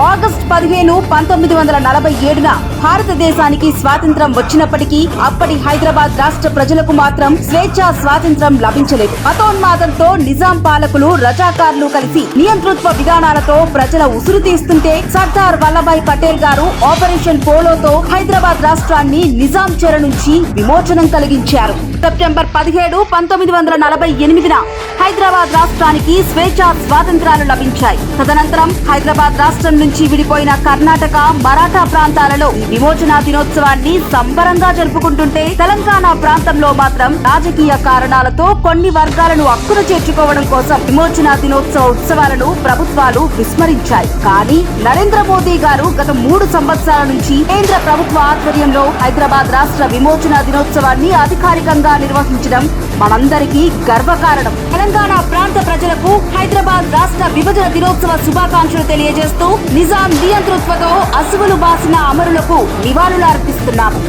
August 15, 1947న భారతదేశానికి స్వాతంత్ర్యం వచ్చినప్పటికీ అప్పటి హైదరాబాద్ రాష్ట్ర ప్రజలకు మాత్రం స్వేచ్ఛా స్వాతంత్ర్యం లభించలేదు. మతోన్మాదంతో నిజాం పాలకులు, రజాకార్లు కలిసి నియంతృత్వ విధానాలతో ప్రజల ఉసురు తీస్తుంటే సర్దార్ వల్లభాయ్ పటేల్ గారు ఆపరేషన్ పోలోతో హైదరాబాద్ రాష్ట్రాన్ని నిజాం చెర నుంచి విమోచనం కలిగించారు. సెప్టెంబర్ 17, 1948న హైదరాబాద్ రాష్ట్రానికి స్వేచ్ఛా స్వాతంత్రాలు లభించాయి. తదనంతరం హైదరాబాద్ రాష్ట్రం నుంచి విడిపోయిన కర్ణాటక, మరాఠా ప్రాంతాలలో విమోచన దినోత్సవాన్ని సంబరంగా జరుపుకుంటుంటే తెలంగాణ ప్రాంతంలో మాత్రం రాజకీయ కారణాలతో కొన్ని వర్గాలను హక్కున చేర్చుకోవడం కోసం విమోచన దినోత్సవ ఉత్సవాలను ప్రభుత్వాలు విస్మరించాయి. కానీ నరేంద్ర మోదీ గారు గత 3 సంవత్సరాల నుంచి కేంద్ర ప్రభుత్వ ఆధ్వర్యంలో హైదరాబాద్ రాష్ట్ర విమోచన దినోత్సవాన్ని అధికారికంగా నిర్వహించడం మనందరికీ గర్వకారణం. తెలంగాణ ప్రాంత ప్రజలకు హైదరాబాద్ రాష్ట్ర విభజన దినోత్సవ శుభాకాంక్షలు తెలియజేస్తూ నిజాం నియంతృత్వతో అసువులు బాసిన అమరులకు నివాళులు అర్పిస్తున్నాము.